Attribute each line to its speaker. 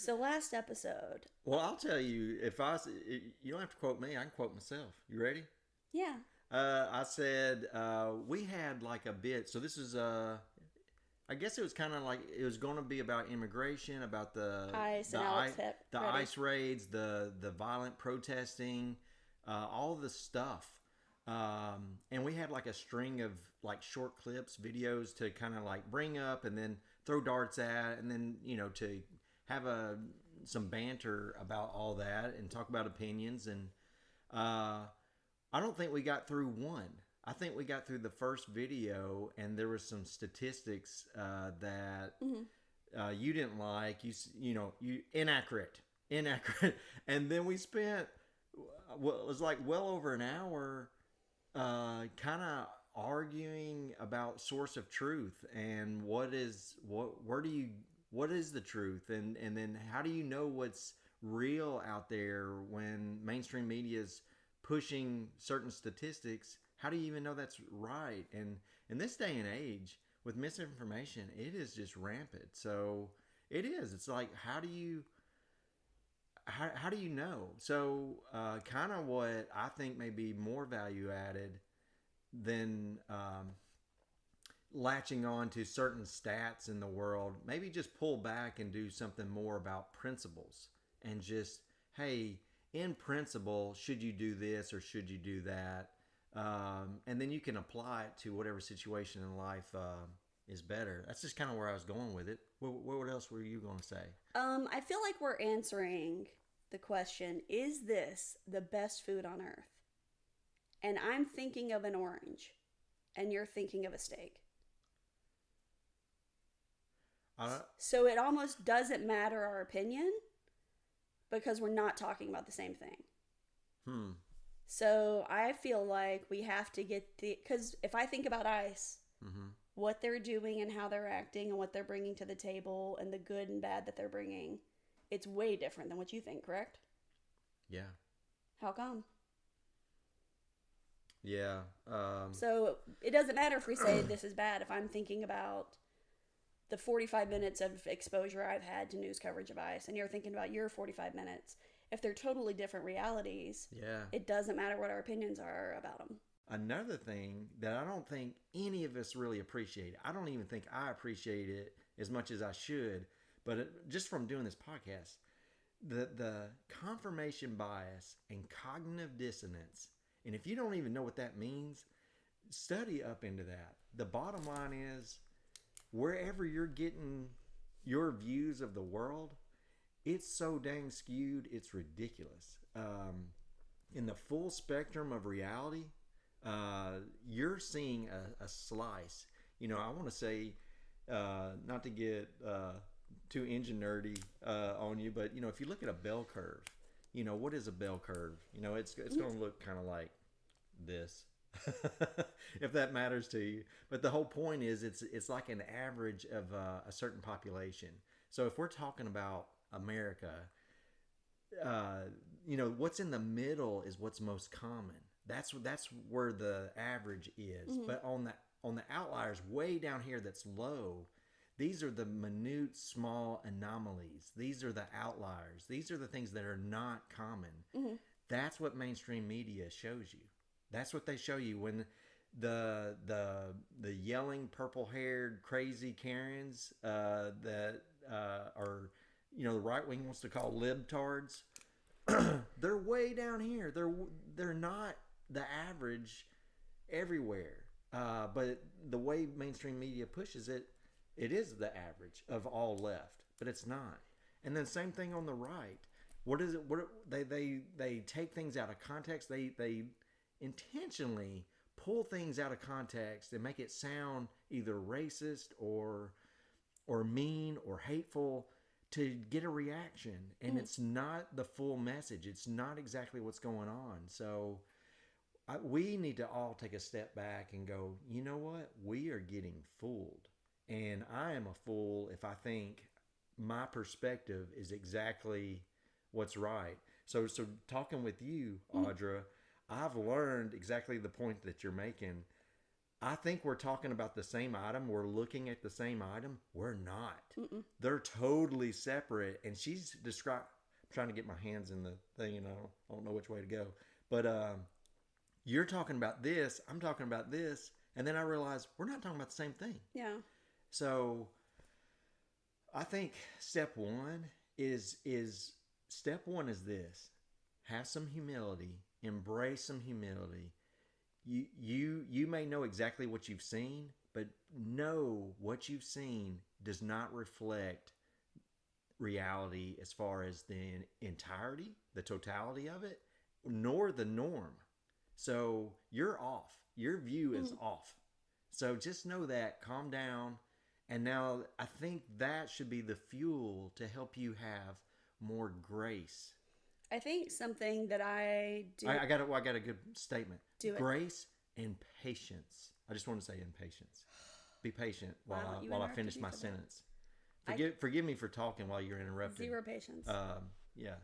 Speaker 1: So last episode,
Speaker 2: Well, I'll tell you. You don't have to quote me. I can quote myself. You ready?
Speaker 1: yeah,
Speaker 2: I said we had like a bit. So this is I guess it was kind of like it was going to be about immigration, about
Speaker 1: Ice and Alex hip
Speaker 2: the
Speaker 1: ready.
Speaker 2: ICE raids, the violent protesting, all the stuff. And we had like a string of like short clips, videos to kind of like bring up and then throw darts at, and then to have some banter about all that and talk about opinions. And uh, I don't think we got through one. I think we got through the first video, and there was some statistics that you didn't like. You inaccurate, and then we spent well, it was like well over an hour, kind of arguing about source of truth and what is the truth, and then how do you know what's real out there when mainstream media is pushing certain statistics? How do you even know that's right? And in this day and age with misinformation, it is just rampant. So it's like how do you know? So kind of what I think may be more value added than latching on to certain stats in the world, maybe just pull back and do something more about principles and just, hey, in principle, should you do this or should you do that? And then you can apply it to whatever situation in life is better. That's just kind of where I was going with it. What else were you going to say?
Speaker 1: I feel like we're answering the question: is this the best food on earth? And I'm thinking of an orange, and you're thinking of a steak.
Speaker 2: Uh,
Speaker 1: So it almost doesn't matter our opinion because we're not talking about the same thing.
Speaker 2: hmm.
Speaker 1: So I feel like we have to get because if I think about ICE,
Speaker 2: Mm-hmm.
Speaker 1: what they're doing and how they're acting and what they're bringing to the table and the good and bad that they're bringing, it's way different than what you think, correct?
Speaker 2: Yeah.
Speaker 1: How come?
Speaker 2: Yeah.
Speaker 1: So it doesn't matter if we say this is bad. If I'm thinking about the 45 minutes of exposure I've had to news coverage of ICE and you're thinking about your 45 minutes, if they're totally different realities,
Speaker 2: Yeah.
Speaker 1: it doesn't matter what our opinions are about them.
Speaker 2: Another thing that I don't think any of us really appreciate, I don't even think I appreciate it as much as I should, but just from doing this podcast, the confirmation bias and cognitive dissonance, and if you don't even know what that means, study up into that. The bottom line is, wherever you're getting your views of the world, it's so dang skewed, it's ridiculous. In the full spectrum of reality, you're seeing a slice. I want to say, not to get too engine nerdy on you, but if you look at a bell curve, what is a bell curve? It's going to look kind of like this, if that matters to you. But the whole point is, it's like an average of a certain population. So if we're talking about America, what's in the middle is what's most common. That's where the average is. But on the outliers way down here, that's low. These are the minute, small anomalies. These are the outliers. These are the things that are not common. That's what mainstream media shows you. That's what they show you when the yelling, purple-haired, crazy Karens that are the right wing wants to call libtards. They're way down here. They're not the average everywhere. But the way mainstream media pushes it, it is the average of all left, but it's not. And then same thing on the right. What is it? They take things out of context. They intentionally pull things out of context and make it sound either racist or mean or hateful to get a reaction, and it's not the full message. It's not exactly what's going on. So we need to all take a step back and go, you know what? We are getting fooled. And I am a fool if I think my perspective is exactly what's right. So talking with you, Audra, I've learned exactly the point that you're making. I think we're talking about the same item. We're looking at the same item. We're not. They're totally separate. And she's described. I'm trying to get my hands in the thing, and I don't know which way to go. But you're talking about this. I'm talking about this. And then I realized we're not talking about the same thing.
Speaker 1: Yeah.
Speaker 2: So I think step one is this: have some humility, embrace some humility. You may know exactly what you've seen, but know what you've seen does not reflect reality as far as the entirety, the totality of it, nor the norm. So you're off. Your view is off. So just know that, calm down. And now I think that should be the fuel to help you have more grace.
Speaker 1: I think something that I do.
Speaker 2: I got a good statement.
Speaker 1: Do it.
Speaker 2: Grace and patience. I just want to say impatience. Be patient
Speaker 1: Wow, you
Speaker 2: while I
Speaker 1: interrupted
Speaker 2: finish
Speaker 1: me
Speaker 2: my
Speaker 1: for that.
Speaker 2: sentence. Forgive me for talking while you're interrupting.
Speaker 1: Zero patience.
Speaker 2: Yeah.